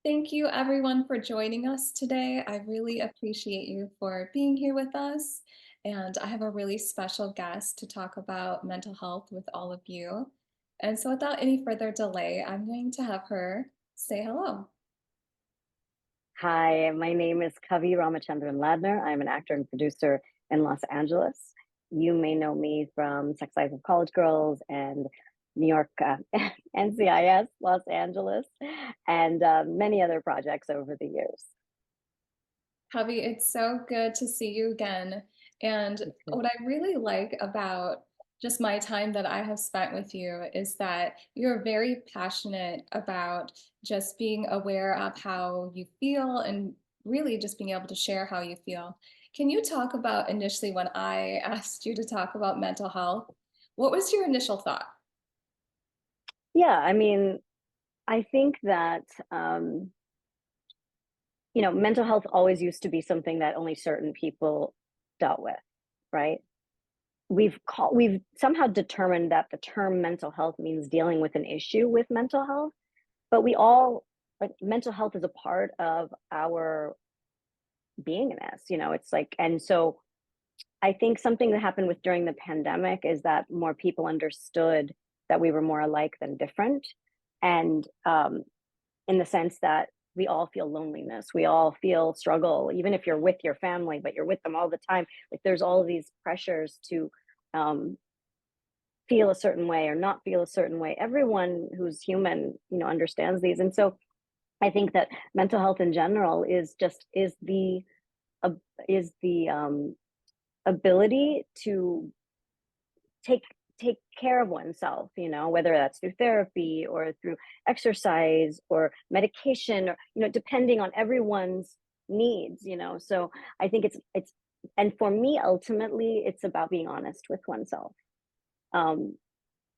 Thank you, everyone, for joining us today. I really appreciate you for being here with us. And I have a really special guest to talk about mental health with all of you. And so, without any further delay, I'm going to have her say hello. Hi, my name is Kavi Ramachandran Ladnier. I'm an actor and producer in Los Angeles. You may know me from Sex Lives of College Girls and New York NCIS, Los Angeles, and many other projects over the years. Kavi, it's so good to see you again. And It's good. what I really like about just my time that I have spent with you is that you're very passionate about just being aware of how you feel and really just being able to share how you feel. Can you talk about initially when I asked you to talk about mental health? What was your initial thought? Yeah, I mean, I think that mental health always used to be something that only certain people dealt with, right? We've somehow determined that the term mental health means dealing with an issue with mental health, but we all like mental health is a part of our beingness, it's like, and so I think something that happened with during the pandemic is that more people understood that we were more alike than different. And in the sense that we all feel loneliness, we all feel struggle, even if you're with your family, but you're with them all the time. Like there's all these pressures to um, feel a certain way or not feel a certain way. Everyone who's human, understands these. And so I think that mental health in general uh, is the ability to take take care of oneself, whether that's through therapy or through exercise or medication, or depending on everyone's needs. So I think it's and for me, ultimately, it's about being honest with oneself. um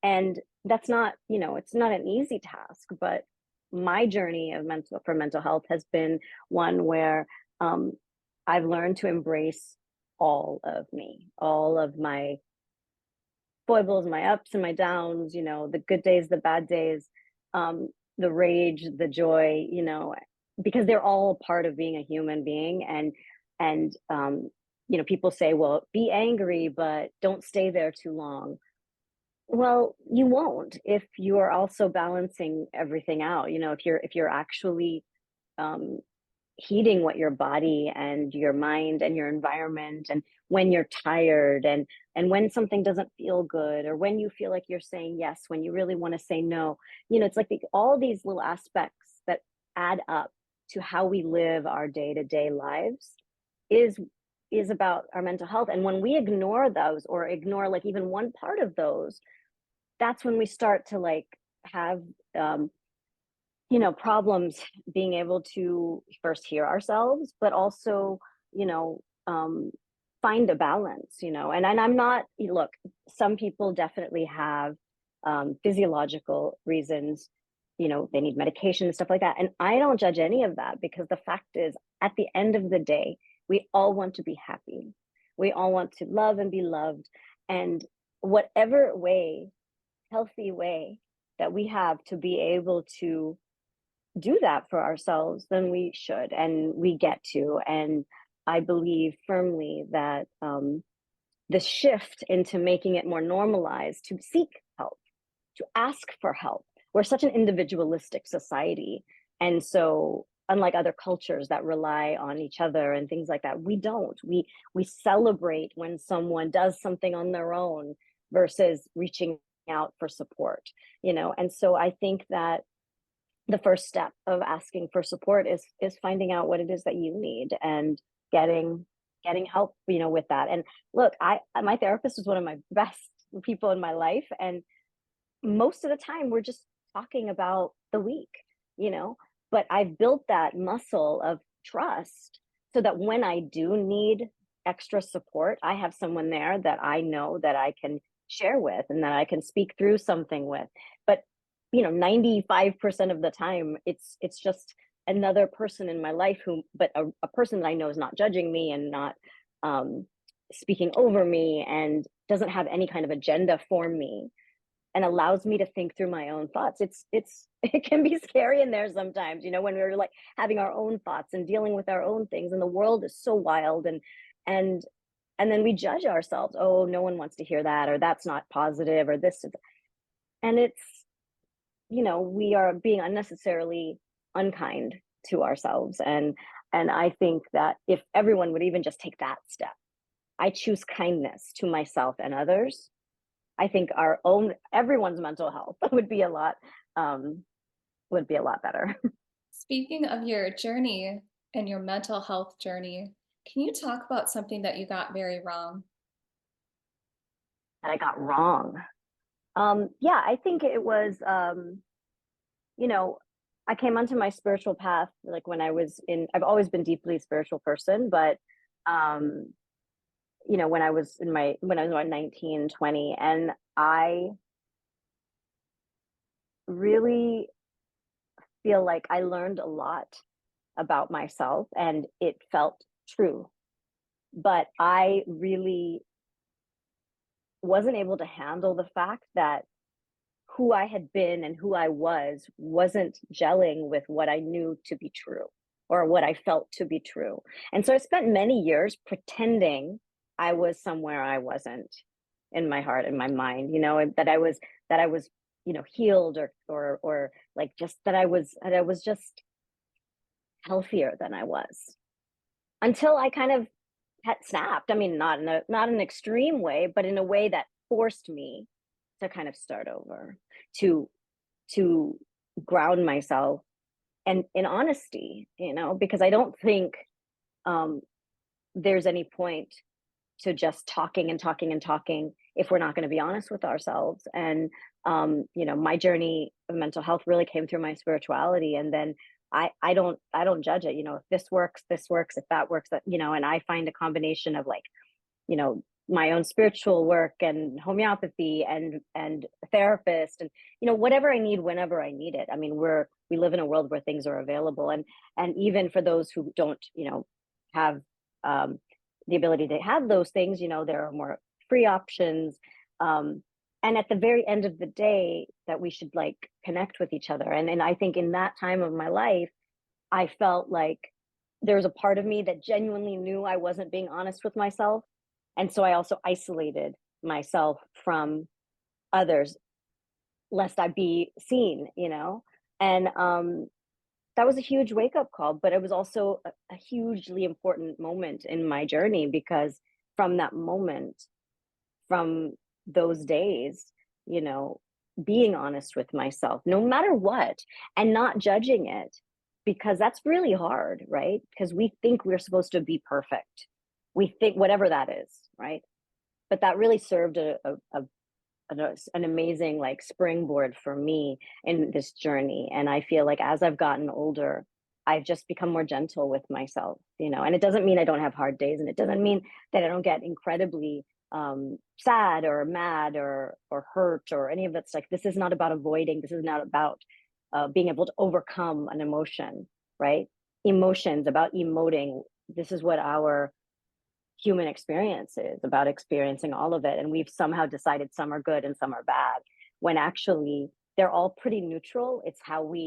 and that's not, it's not an easy task, but my journey of mental health has been one where um I've learned to embrace all of me, all of my foibles, my ups and my downs, the good days, the bad days, the rage, the joy, because they're all a part of being a human being. And people say, well, be angry, but don't stay there too long. Well, you won't if you are also balancing everything out. If you're actually um, heeding what your body and your mind and your environment, and when you're tired, and when something doesn't feel good, or when you feel like you're saying yes when you really want to say no. It's like all these little aspects that add up to how we live our day-to-day lives is is about our mental health. And when we ignore those, or ignore like even one part of those, that's when we start to like have um, problems being able to first hear ourselves, but also, you know, um, find a balance, and I'm not, look, some people definitely have physiological reasons, they need medication and stuff like that. And I don't judge any of that, because the fact is, at the end of the day, we all want to be happy. We all want to love and be loved. And whatever way, healthy way that we have to be able to do that for ourselves, then we should, and we get to. And I believe firmly that the shift into making it more normalized to seek help, to ask for help. We're such an individualistic society. And so, unlike other cultures that rely on each other and things like that, we don't. We celebrate when someone does something on their own versus reaching out for support, And so I think that the first step of asking for support is finding out what it is that you need, and getting getting help, with that. And look, I my therapist is one of my best people in my life, and most of the time we're just talking about the week, you know but I've built that muscle of trust, so that when I do need extra support, I have someone there that I know that I can share with, and that I can speak through something with. But 95% of the time, it's just another person in my life, but a person that I know is not judging me, and not um speaking over me, and doesn't have any kind of agenda for me. and allows me to think through my own thoughts. It's it can be scary in there sometimes, when we're like having our own thoughts and dealing with our own things, and the world is so wild, and and then we judge ourselves. Oh, no one wants to hear that, or that's not positive, or this. And it's, we are being unnecessarily unkind to ourselves. And I think that if everyone would even just take that step, I choose kindness to myself and others, I think everyone's mental health um, would be a lot better. Speaking of your journey and your mental health journey, can you talk about something that you got very wrong? That I got wrong. Yeah, I think it was, you know, I came onto my spiritual path like when I've always been deeply spiritual person, but um, when I was about 19, 20, and I really feel like I learned a lot about myself and it felt true. But I really wasn't able to handle the fact that who I had been and who I wasn't gelling with what I knew to be true or what I felt to be true. And so I spent many years pretending I was somewhere I wasn't in my heart and my mind, and that I was, healed or like just that I was just healthier than I was until I kind of had snapped. I mean, not an extreme way, but in a way that forced me to kind of start over, to to ground myself and in honesty, because I don't think um, there's any point to just talking and talking and talking if we're not going to be honest with ourselves. And my journey of mental health really came through my spirituality, and then I don't judge it. If this works, if that works, and I find a combination of like, my own spiritual work and homeopathy and a therapist and whatever I need whenever I need it. I mean, we live in a world where things are available, and even for those who don't have um, the ability to have those things, there are more free options. um, and at the very end of the day, that we should like connect with each other. And I think in that time of my life, I felt like there was a part of me that genuinely knew I wasn't being honest with myself. And so I also isolated myself from others, lest I be seen, And that was a huge wake up call, but it was also a hugely important moment in my journey because from that moment, from those days, you know, being honest with myself, no matter what, and not judging it, because that's really hard, right? Because we think we're supposed to be perfect. We think whatever that is, right? But that really served an amazing like springboard for me in this journey. And I feel like as I've gotten older, I've just become more gentle with myself, and it doesn't mean I don't have hard days, and it doesn't mean that I don't get incredibly sad or mad or hurt or any of that stuff. This is not about avoiding. This is not about being able to overcome an emotion, right? Emotions about emoting. This is what our human experience is about, experiencing all of it. And we've somehow decided some are good and some are bad, when actually they're all pretty neutral. It's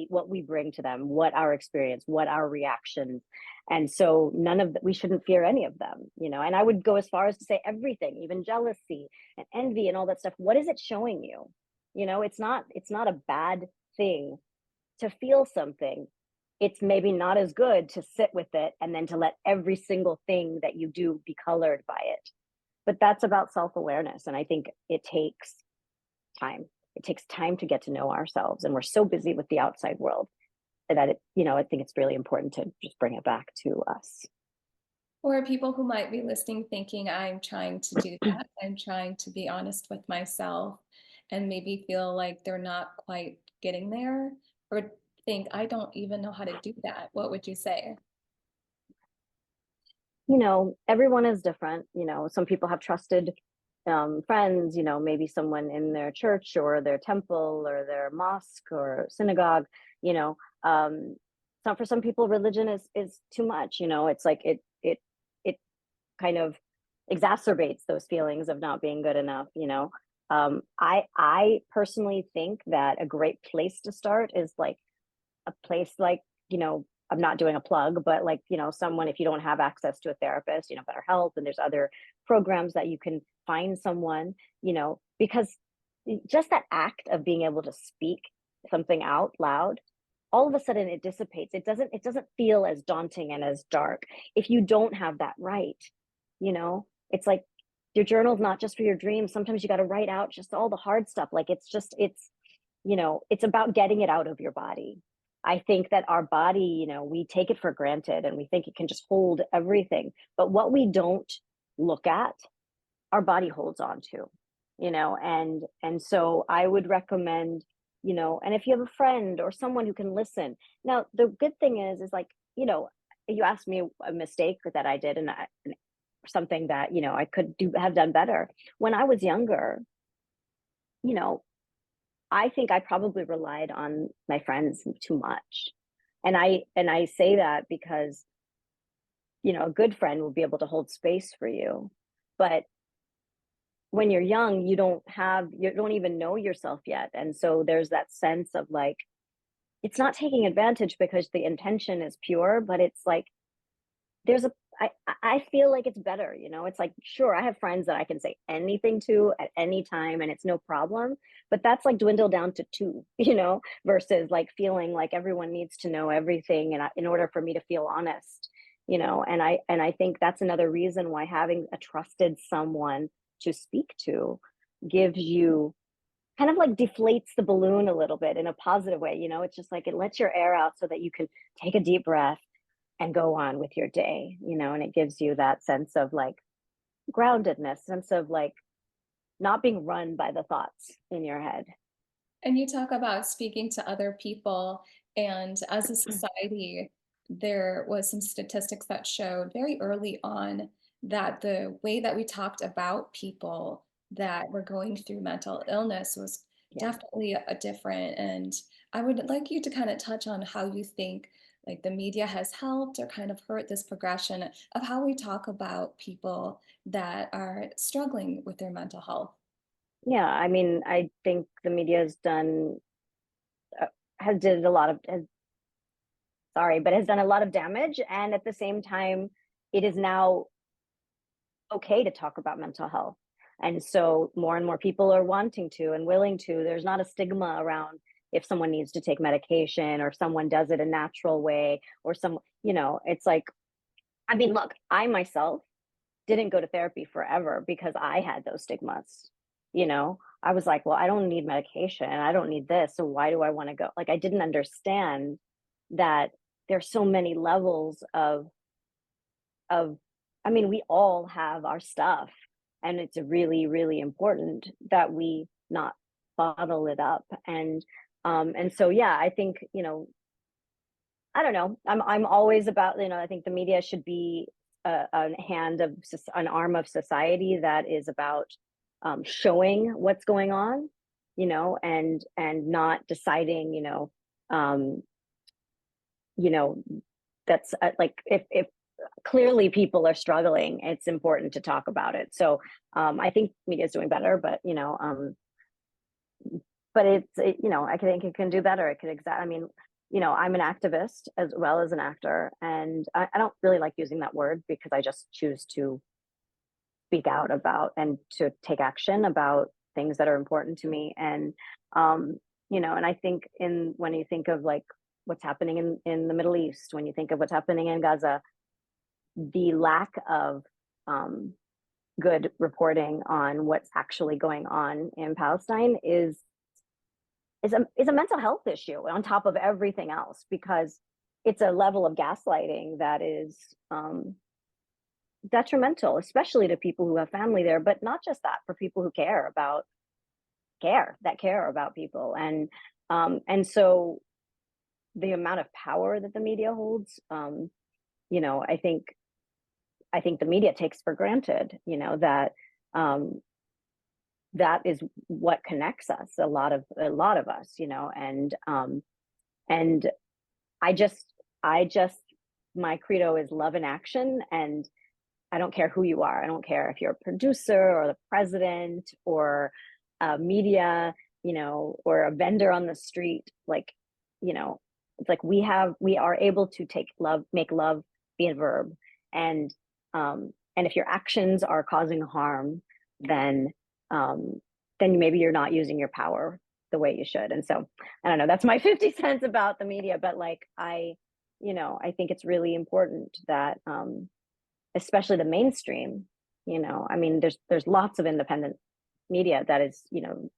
what we bring to them, what our experience, what our reactions. And so we shouldn't fear any of them, and I would go as far as to say everything, even jealousy and envy and all that stuff. What is it showing you? It's not a bad thing to feel something. It's maybe not as good to sit with it and then to let every single thing that you do be colored by it. But that's about self-awareness. And I think it takes time. It takes time to get to know ourselves. And we're so busy with the outside world that I think it's really important to just bring it back to us. Or people who might be listening thinking, I'm trying to do that. I'm trying to be honest with myself and maybe feel like they're not quite getting there or think, I don't even know how to do that. What would you say? Everyone is different. Some people have trusted friends, maybe someone in their church or their temple or their mosque or synagogue. you know for some people religion is too much. It's like it kind of exacerbates those feelings of not being good enough. I personally think that a great place to start is like a place like, you know, I'm not doing a plug, but like, you know, someone, if you don't have access to a therapist, you know, BetterHelp, and there's other programs that you can find someone, you know, because just that act of being able to speak something out loud, all of a sudden it dissipates. It doesn't feel as daunting and as dark if you don't have that right, you know? It's like your journal's not just for your dreams. Sometimes you got to write out just all the hard stuff. Like it's you know, it's about getting it out of your body. I think that our body, you know, we take it for granted and we think it can just hold everything. But what we don't look at, our body holds on to, you know, and so I would recommend, you know, and if you have a friend or someone who can listen. Now, the good thing is like, you know, you asked me a mistake that I did and something that, you know, I could do have done better. When I was younger, you know, I think I probably relied on my friends too much. And I say that because, you know, a good friend will be able to hold space for you. But when you're young, you don't even know yourself yet. And so there's that sense of like, it's not taking advantage because the intention is pure, but it's like there's a I feel like it's better, you know. It's like, sure, I have friends that I can say anything to at any time and it's no problem, but that's like dwindled down to two, you know, versus like feeling like everyone needs to know everything and in order for me to feel honest, you know. And I think that's another reason why having a trusted someone to speak to gives you kind of like deflates the balloon a little bit in a positive way, you know. It's just like it lets your air out so that you can take a deep breath and go on with your day, you know, and it gives you that sense of like groundedness, sense of like not being run by the thoughts in your head. And you talk about speaking to other people, and as a society, there was some statistics that showed very early on that the way that we talked about people that were going through mental illness was Yeah. definitely a different. And I would like you to kind of touch on how you think like the media has helped or kind of hurt this progression of how we talk about people that are struggling with their mental health. Yeah. I mean, I think the media uh, has did a lot of, has, sorry, but has done a lot of damage. And at the same time, it is now okay to talk about mental health. And so more and more people are wanting to and willing to. There's not a stigma around if someone needs to take medication or someone does it a natural way or some, you know, it's like, I mean, look, I myself didn't go to therapy forever because I had those stigmas. You know, I was like, well, I don't need medication and I don't need this. So why do I want to go? Like, I didn't understand that there's so many levels of I mean, we all have our stuff, and it's really, really important that we not bottle it up. And so yeah, I think, you know, I don't know. I'm always about, you know, I think the media should be an arm of society that is about showing what's going on, you know, and not deciding, um, you know, that's like if clearly people are struggling, it's important to talk about it. So I think media is doing better, but you know, I think it can do better. It could I mean, you know, I'm an activist as well as an actor, and I don't really like using that word because I just choose to speak out about and to take action about things that are important to me. And um, you know, and I think in when you think of like what's happening in the Middle East, when you think of what's happening in Gaza, the lack of um, good reporting on what's actually going on in Palestine is a mental health issue on top of everything else because it's a level of gaslighting that is detrimental, especially to people who have family there, but not just that, for people who care about people. And so the amount of power that the media holds, you know, I think the media takes for granted, you know, that um, that is what connects us. A lot of us, you know, and I just my credo is love in action, and I don't care who you are. I don't care if you're a producer or the president or media, or a vendor on the street, like, it's like we are able to make love be a verb. And and if your actions are causing harm, then um, then maybe you're not using your power the way you should. And so I don't know, that's my 50 cents about the media. But like I think it's really important that especially the mainstream, I mean, there's lots of independent media that is,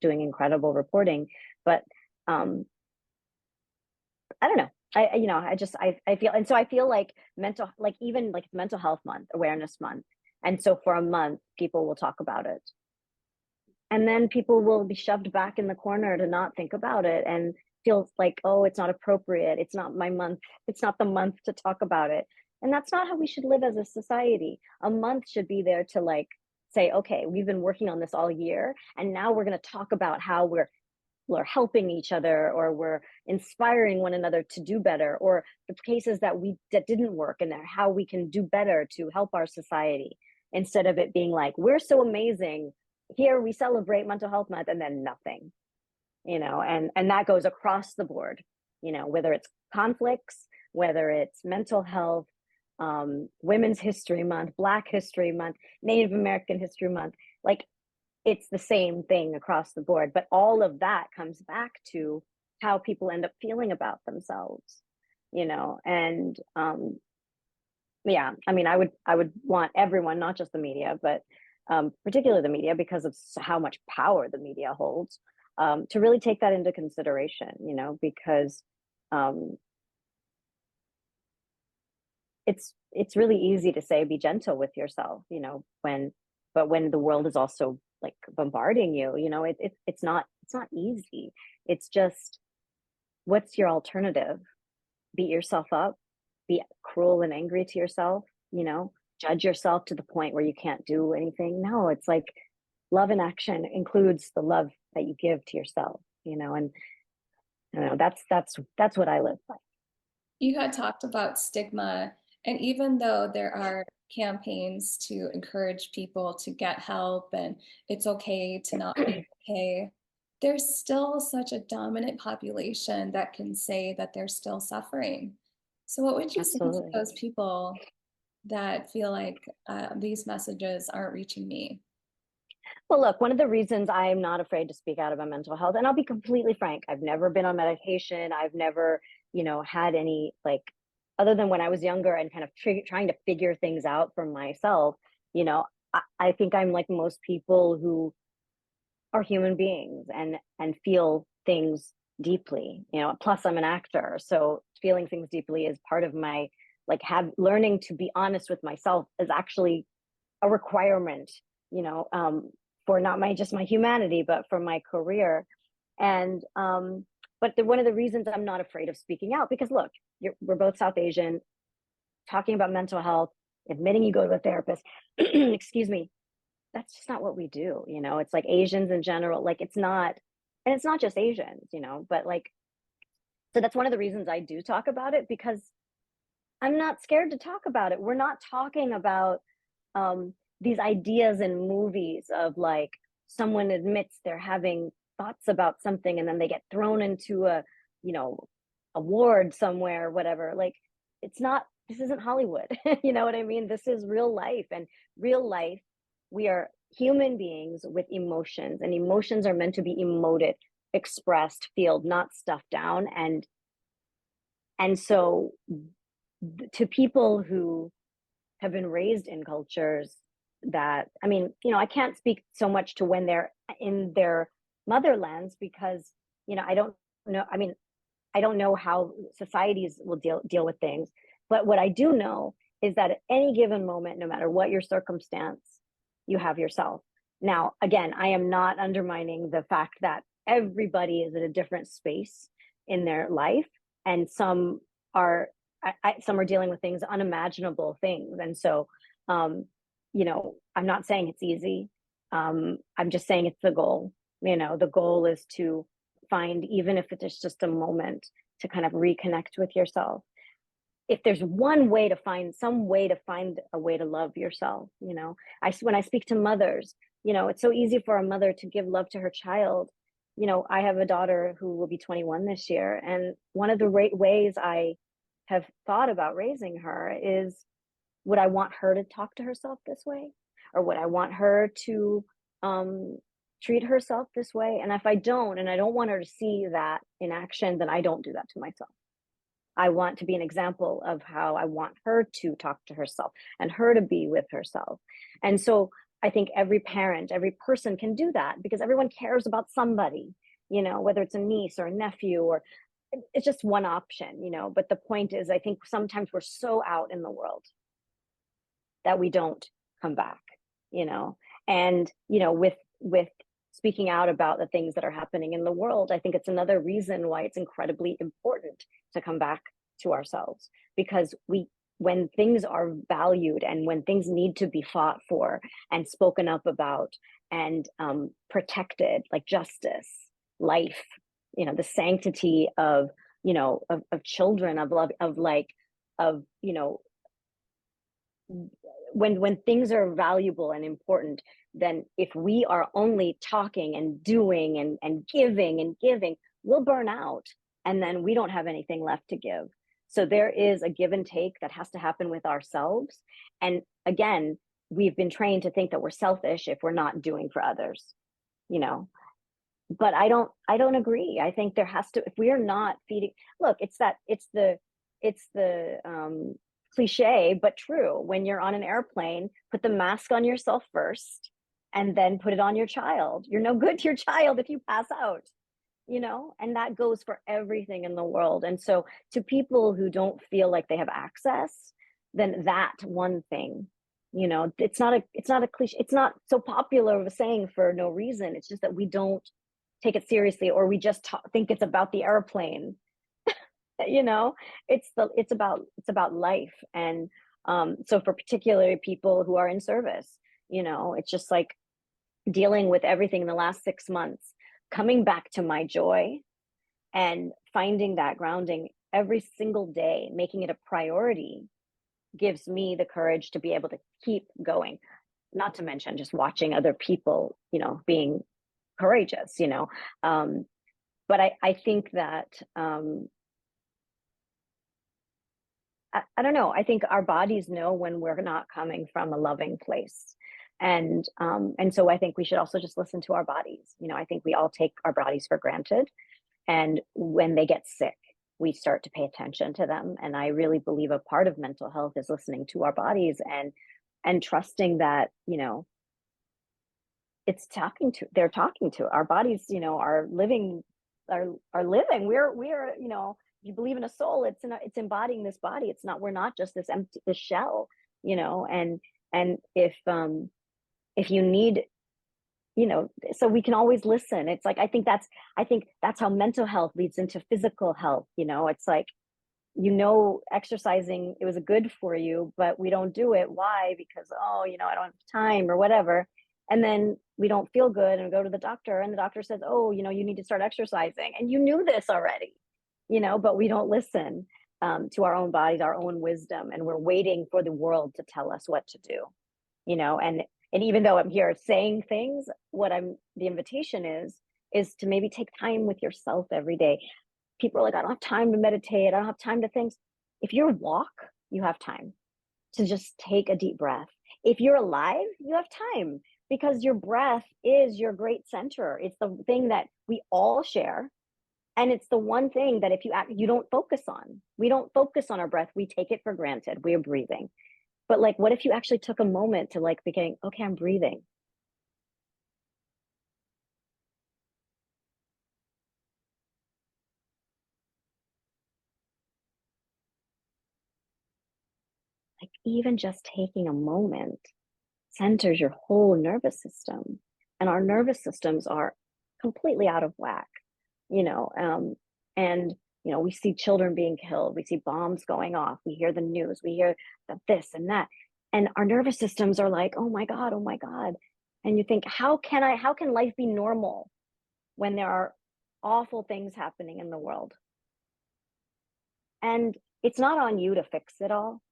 doing incredible reporting, but I don't know. I feel, and so I feel like even like mental health month, awareness month. And so for a month, people will talk about it. And then people will be shoved back in the corner to not think about it and feel like, oh, it's not appropriate. It's not my month. It's not the month to talk about it. And that's not how we should live as a society. A month should be there to like say, okay, we've been working on this all year, and now we're going to talk about how we're helping each other, or we're inspiring one another to do better, or the cases that didn't work and how we can do better to help our society, instead of it being like, we're so amazing, here we celebrate mental health month, and then nothing. And that goes across the board, whether it's conflicts, whether it's mental health, women's history month, Black history month, Native American history month. Like, it's the same thing across the board, but all of that comes back to how people end up feeling about themselves. And yeah, I mean, I would want everyone, not just the media, but particularly the media, because of how much power the media holds, to really take that into consideration, because um, it's really easy to say be gentle with yourself, when the world is also like bombarding you, it's not easy. It's just, what's your alternative? Beat yourself up, be cruel and angry to yourself, judge yourself to the point where you can't do anything. No, it's like, love in action includes the love that you give to yourself, and that's what I live by. You had talked about stigma, and even though there are campaigns to encourage people to get help and it's okay to not be okay, there's still such a dominant population that can say that they're still suffering. So, what would you say to Absolutely. those people that feel like these messages aren't reaching me? Well, look, one of the reasons I am not afraid to speak out about mental health, and I'll be completely frank, I've never been on medication. I've never, had any, like, other than when I was younger and kind of trying to figure things out for myself, I think I'm like most people who are human beings and feel things deeply. Plus I'm an actor, so feeling things deeply is part of my, like, have learning to be honest with myself is actually a requirement, you know, um, for not just my humanity, but for my career. And but one of the reasons I'm not afraid of speaking out, because look, we're both South Asian, talking about mental health, admitting you go to a therapist, excuse me, that's just not what we do. It's like Asians in general, like, it's not, and it's not just Asians, but like, so that's one of the reasons I do talk about it, because I'm not scared to talk about it. We're not talking about these ideas in movies of like, someone admits they're having thoughts about something and then they get thrown into you know, a ward somewhere, whatever. Like, it's not, this isn't Hollywood. You know what I mean? This is real life. And real life, we are human beings with emotions, and emotions are meant to be emoted, expressed, felt, not stuffed down. And so to people who have been raised in cultures that, I mean, I can't speak so much to when they're in their motherlands, because, I don't know. I mean, I don't know how societies will deal with things. But what I do know is that at any given moment, no matter what your circumstance, you have yourself. Now, again, I am not undermining the fact that everybody is at a different space in their life, and some are some are dealing with things, unimaginable things. And so, I'm not saying it's easy. I'm just saying it's the goal. The goal is to find, even if it's just a moment, to kind of reconnect with yourself. If there's one way to find some way to find a way to love yourself, when I speak to mothers, It's so easy for a mother to give love to her child. I have a daughter who will be 21 this year, and one of the ways I have thought about raising her is, would I want her to talk to herself this way? Or would I want her to um, treat herself this way? And if I don't, and I don't want her to see that in action, then I don't do that to myself. I want to be an example of how I want her to talk to herself and her to be with herself. And so I think every parent, every person can do that because everyone cares about somebody, whether it's a niece or a nephew, or it's just one option, But the point is, I think sometimes we're so out in the world that we don't come back, you know. And with speaking out about the things that are happening in the world, I think it's another reason why it's incredibly important to come back to ourselves, because when things are valued and when things need to be fought for and spoken up about and protected, like justice, life, the sanctity of of children, of love, of like of when things are valuable and important, then if we are only talking and doing and giving, we'll burn out, and then we don't have anything left to give. So there is a give and take that has to happen with ourselves. And again, we've been trained to think that we're selfish if we're not doing for others, you know. But I don't agree. I think there has to, if we are not feeding, look, it's the cliche but true. When you're on an airplane, put the mask on yourself first and then put it on your child. You're no good to your child if you pass out, and that goes for everything in the world. And so to people who don't feel like they have access, then that one thing, it's not a cliche, it's not so popular of a saying for no reason. It's just that we don't take it seriously, or we just think it's about the airplane. you know it's about life. And so for particularly people who are in service, it's just like dealing with everything in the last 6 months, coming back to my joy and finding that grounding every single day, making it a priority, gives me the courage to be able to keep going. Not to mention just watching other people, being courageous, but I think that I don't know. I think our bodies know when we're not coming from a loving place. And so I think we should also just listen to our bodies. I think we all take our bodies for granted. And when they get sick, we start to pay attention to them. And I really believe a part of mental health is listening to our bodies and trusting that, they're talking to our bodies, are living, are living. We're, if you believe in a soul, it's embodying this body. It's not, we're not just this shell, and if you need, so we can always listen. It's like, I think that's how mental health leads into physical health. It's like, exercising, it was good for you, but we don't do it. Why? Because, I don't have time or whatever. And then we don't feel good and we go to the doctor, and the doctor says, oh, you need to start exercising. And you knew this already, but we don't listen to our own bodies, our own wisdom. And we're waiting for the world to tell us what to do, and even though I'm here saying things, the invitation is to maybe take time with yourself every day. People are like, I don't have time to meditate, I don't have time to think. If you're walk, you have time to just take a deep breath. If you're alive, you have time, because your breath is your great center. It's the thing that we all share. And it's the one thing that if you don't focus on. We don't focus on our breath. We take it for granted. We are breathing. But like, what if you actually took a moment to like begin, okay, I'm breathing. Like even just taking a moment centers your whole nervous system. And our nervous systems are completely out of whack, you know, um, and we see children being killed, we see bombs going off, we hear the news, we hear this and that, and our nervous systems are like, oh my god, oh my god. And you think, how can life be normal when there are awful things happening in the world? And it's not on you to fix it all,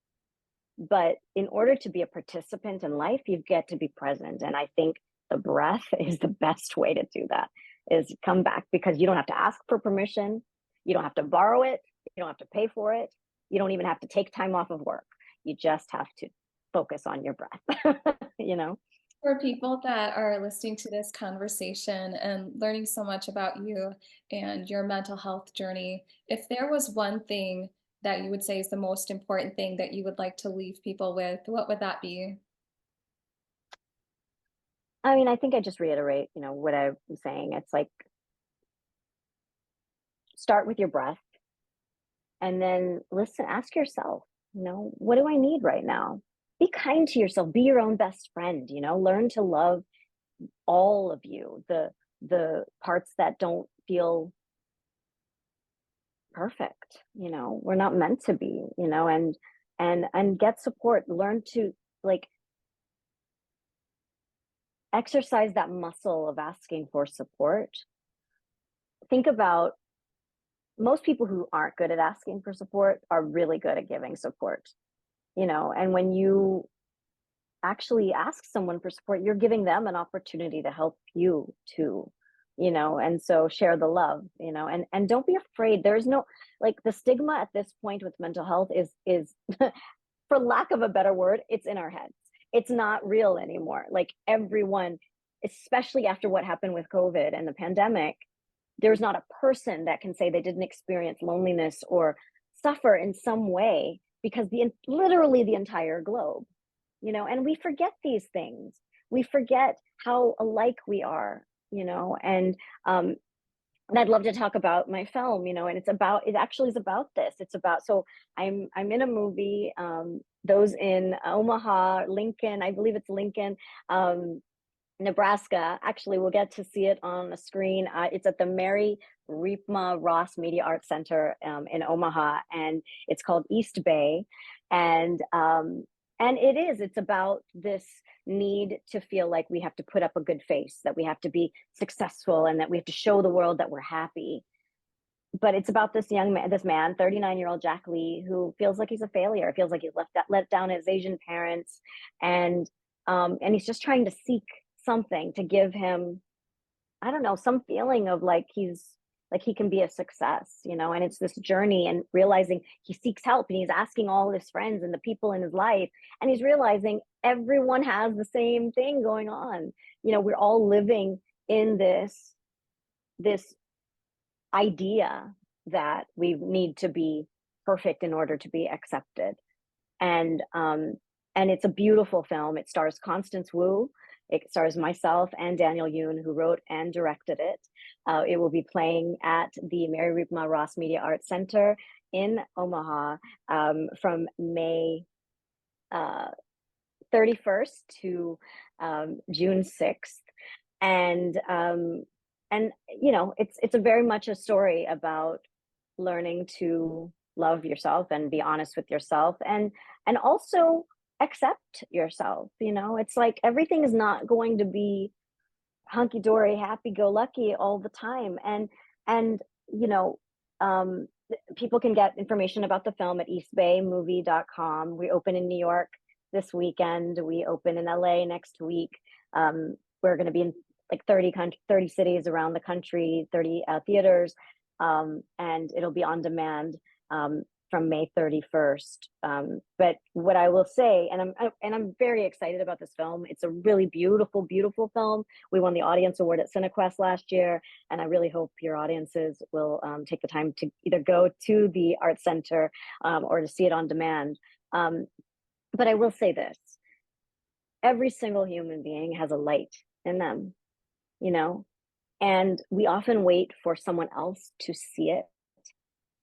but in order to be a participant in life, you get to be present. And I think the breath is the best way to do that, is come back, because you don't have to ask for permission. You don't have to borrow it. You don't have to pay for it. You don't even have to take time off of work. You just have to focus on your breath, you know? For people that are listening to this conversation and learning so much about you and your mental health journey, if there was one thing that you would say is the most important thing that you would like to leave people with, what would that be? I mean, I think I just reiterate, what I'm saying. It's like, start with your breath and then listen, ask yourself, what do I need right now? Be kind to yourself, be your own best friend, learn to love all of you, the parts that don't feel perfect. We're not meant to be, and get support, learn to, like, exercise that muscle of asking for support. Think about, most people who aren't good at asking for support are really good at giving support, and when you actually ask someone for support, you're giving them an opportunity to help you too, and so share the love, and don't be afraid. There's no, like, the stigma at this point with mental health is for lack of a better word, it's in our heads. It's not real anymore. Like, everyone, especially after what happened with COVID and the pandemic, there's not a person that can say they didn't experience loneliness or suffer in some way, because literally the entire globe, and we forget these things. We forget how alike we are, and I'd love to talk about my film, and it actually is about this. It's about, so I'm in a movie, those in Omaha, Lincoln, I believe it's Lincoln, Nebraska. Actually, we'll get to see it on the screen. It's at the Mary Reepma Ross Media Arts Center, in Omaha, and it's called East Bay. And it's about this need to feel like we have to put up a good face, that we have to be successful, and that we have to show the world that we're happy. But it's about this young man, 39-year-old Jack Lee, who feels like he's a failure, feels like he's let down his Asian parents, and he's just trying to seek something to give him, I don't know, some feeling of like he can be a success, and it's this journey, and realizing he seeks help, and he's asking all his friends and the people in his life, and he's realizing everyone has the same thing going on. We're all living in this idea that we need to be perfect in order to be accepted. And it's a beautiful film. It stars Constance Wu. It stars myself and Daniel Yoon, who wrote and directed it. It will be playing at the Mary Reepma Ross Media Arts Center in Omaha, from May 31st to June 6th. And it's a very much a story about learning to love yourself and be honest with yourself, and also accept yourself. It's like, everything is not going to be hunky-dory, happy-go-lucky all the time. And people can get information about the film at eastbaymovie.com. We open in New York this weekend. We open in LA next week. We're going to be in like 30 cities around the country, 30 theaters, and it'll be on demand from May 31st. But what I will say, and I'm very excited about this film. It's a really beautiful, beautiful film. We won the audience award at CineQuest last year, and I really hope your audiences will take the time to either go to the Art Center or to see it on demand. But I will say this: every single human being has a light in them, and we often wait for someone else to see it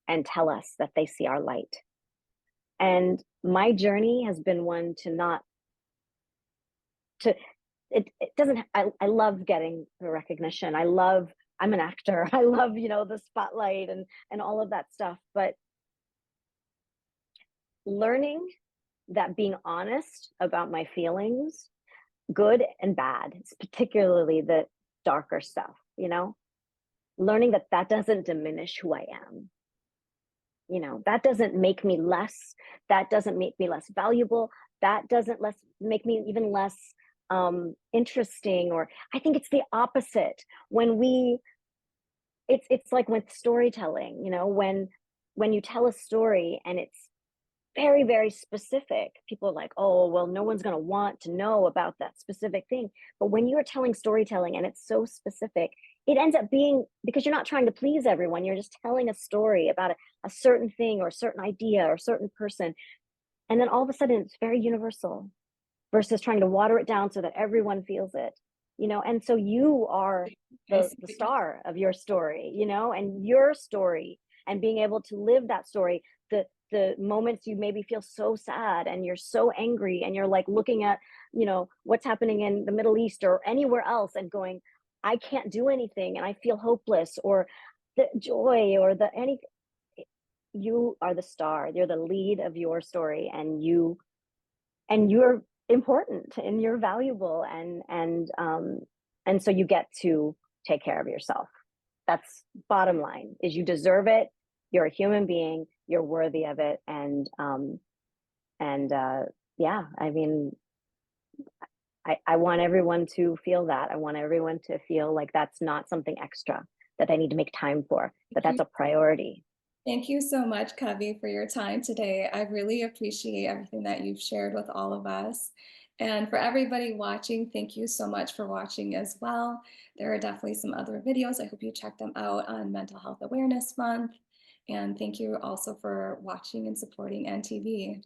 and tell us that they see our light. And my journey has been one to not to it doesn't I love getting the recognition. I'm an actor. I love, the spotlight and all of that stuff. But learning that being honest about my feelings, good and bad, particularly the darker stuff, learning that doesn't diminish who I am. That doesn't make me less, that doesn't make me less valuable, that doesn't make me even less interesting, or I think it's the opposite when we it's like with storytelling, you know, when you tell a story and it's very, very specific, people are like, oh, well, no one's going to want to know about that specific thing. But when you're telling storytelling and it's so specific, it ends up being, because you're not trying to please everyone, you're just telling a story about a certain thing or a certain idea or a certain person. And then all of a sudden it's very universal versus trying to water it down so that everyone feels it, you know. And so you are I the see. star of your story, you know, and your story, and being able to live that story, the moments you maybe feel so sad and you're so angry and you're like looking at, you know, what's happening in the Middle East or anywhere else and going, I can't do anything and I feel hopeless, or the joy or the any, you are the star, you're the lead of your story, and you're important and you're valuable, and so you get to take care of yourself. That's bottom line, is you deserve it. You're a human being, you're worthy of it. And yeah, I mean, I want everyone to feel that. I want everyone to feel like that's not something extra that they need to make time for, that that's a priority. Thank you so much, Kavi, for your time today. I really appreciate everything that you've shared with all of us. And for everybody watching, thank you so much for watching as well. There are definitely some other videos. I hope you check them out on Mental Health Awareness Month. And thank you also for watching and supporting NTV.